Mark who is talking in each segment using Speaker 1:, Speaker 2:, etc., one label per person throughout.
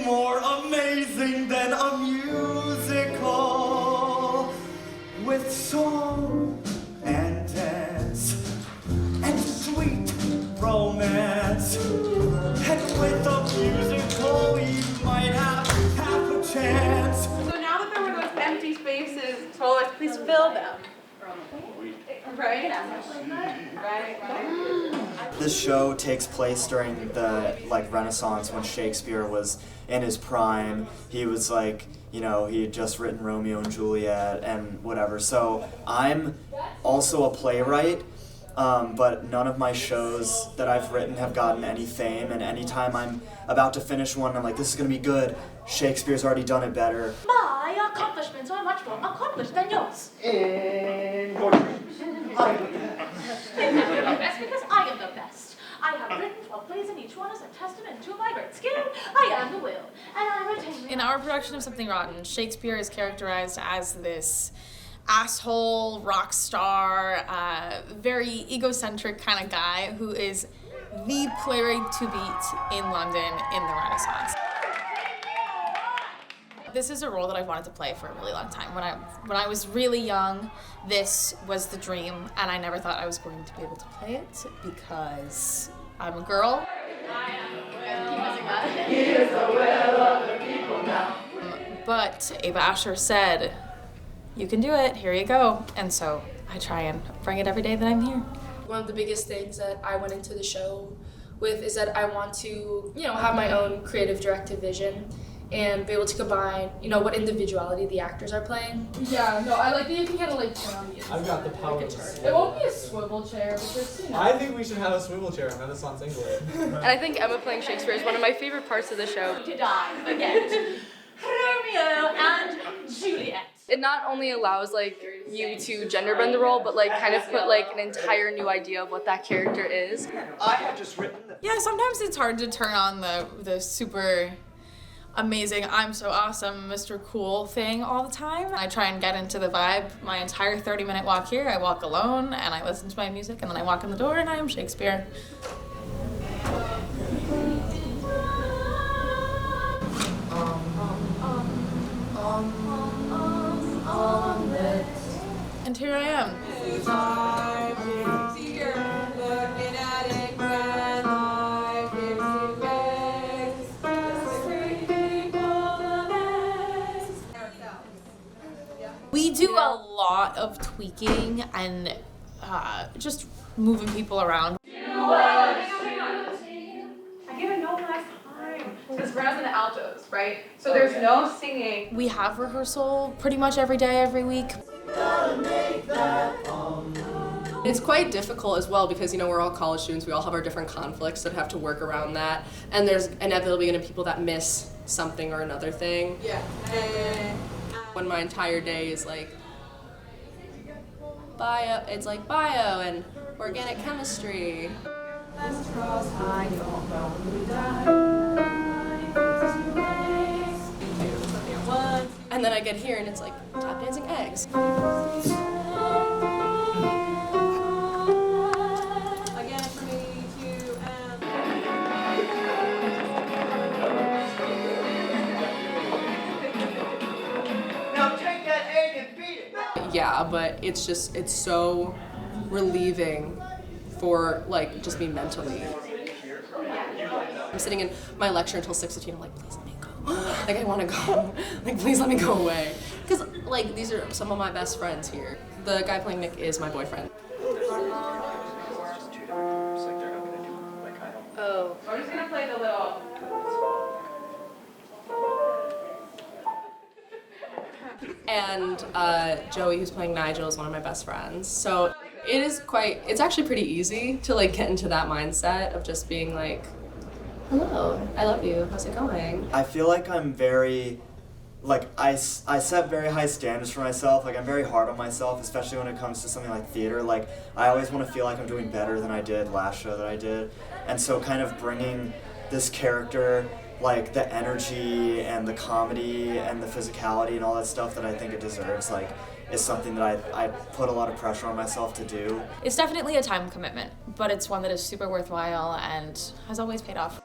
Speaker 1: more amazing than a musical with song and dance and sweet romance. And with a musical, we might have half a chance.
Speaker 2: So now that there were those empty spaces, told us, please fill them. Right? Right.
Speaker 1: This show takes place during the Renaissance, when Shakespeare was in his prime. He was he had just written Romeo and Juliet and whatever. So I'm also a playwright, but none of my shows that I've written have gotten any fame, and anytime I'm about to finish one, I'm like, this is gonna be good. Shakespeare's already done it better.
Speaker 3: My accomplishments are much more accomplished than yours. That's because I am the best. I have written 12 plays, and each one is a testament to my great skill. I am the will, and I retain.
Speaker 4: In our production of Something Rotten, Shakespeare is characterized as this asshole, rock star, very egocentric kind of guy who is the playwright to beat in London in the Renaissance. This is a role that I've wanted to play for a really long time. When I was really young, this was the dream, and I never thought I was going to be able to play it because I'm a girl. But Ava Asher said, you can do it, here you go. And so I try and bring it every day that I'm here.
Speaker 5: One of the biggest things that I went into the show with is that I want to, have my own creative directive vision and be able to combine, what individuality the actors are playing.
Speaker 6: Yeah, no, I like that you can kind of turn on the
Speaker 7: I've got the power.
Speaker 6: It won't be a swivel chair, but just,
Speaker 7: I think we should have a swivel chair in Renaissance England.
Speaker 2: And I think Emma playing Shakespeare is one of my favorite parts of the show.
Speaker 3: To die again. Romeo and Juliet.
Speaker 2: It not only allows you to gender bend the role, but kind of put an entire new idea of what that character is.
Speaker 1: I have just written
Speaker 4: Yeah, sometimes it's hard to turn on the super amazing, I'm so awesome, Mr. Cool thing all the time. I try and get into the vibe. My entire 30-minute walk here, I walk alone and I listen to my music, and then I walk in the door and I am Shakespeare. And here I am. We do a lot of tweaking and just moving people around.
Speaker 2: I give a note last time. The sopranos and the altos, right? So there's no singing.
Speaker 4: We have rehearsal pretty much every day, every week.
Speaker 8: It's quite difficult as well because, we're all college students, we all have our different conflicts that have to work around that, and there's inevitably going to be people that miss something or another thing.
Speaker 6: Yeah.
Speaker 8: When my entire day is bio, it's bio and organic chemistry. And then I get here and it's tap dancing eggs.
Speaker 6: Again, 3, 2, and...
Speaker 1: Now take that egg and beat it.
Speaker 8: Yeah, but it's so relieving for just me mentally. I'm sitting in my lecture until 6:15. I'm please let me go. I want to go. Please let me go away. Because these are some of my best friends here. The guy playing Nick is my boyfriend.
Speaker 2: Oh. We're just gonna play the little.
Speaker 8: And Joey, who's playing Nigel, is one of my best friends. So it's actually pretty easy to get into that mindset of just being hello, I love you, how's it going?
Speaker 1: I feel like I'm very, I set very high standards for myself. I'm very hard on myself, especially when it comes to something like theater. I always want to feel like I'm doing better than I did last show that I did. And so kind of bringing this character, the energy and the comedy and the physicality and all that stuff that I think it deserves, is something that I put a lot of pressure on myself to do.
Speaker 4: It's definitely a time commitment, but it's one that is super worthwhile and has always paid off.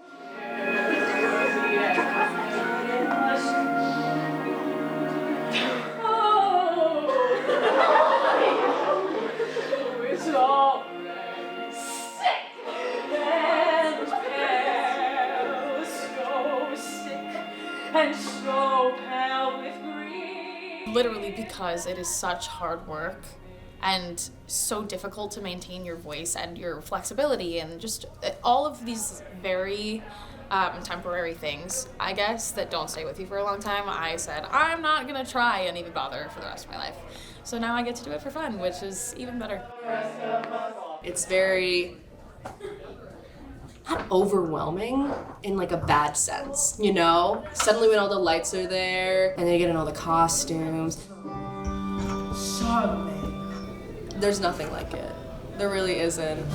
Speaker 3: and so pale with grief.
Speaker 4: Literally because it is such hard work and so difficult to maintain your voice and your flexibility and just all of these very temporary things, I guess, that don't stay with you for a long time. I said, I'm not gonna try and even bother for the rest of my life. So now I get to do it for fun, which is even better.
Speaker 8: It's very not overwhelming in like a bad sense, you know? Suddenly when all the lights are there and then you get in all the costumes. There's nothing like it. There really isn't.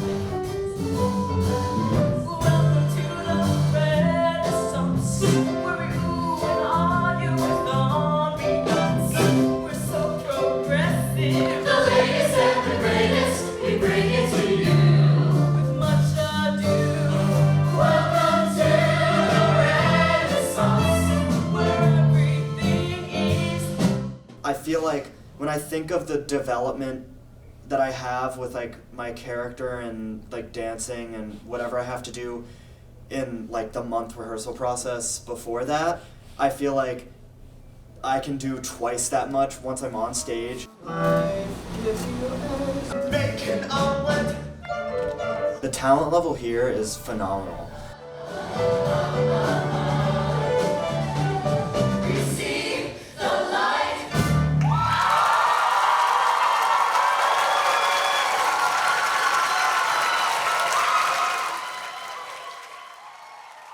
Speaker 1: I feel like when I think of the development that I have with like my character and like dancing and whatever I have to do in like the month rehearsal process before that, I feel like I can do twice that much once I'm on stage. The talent level here is phenomenal.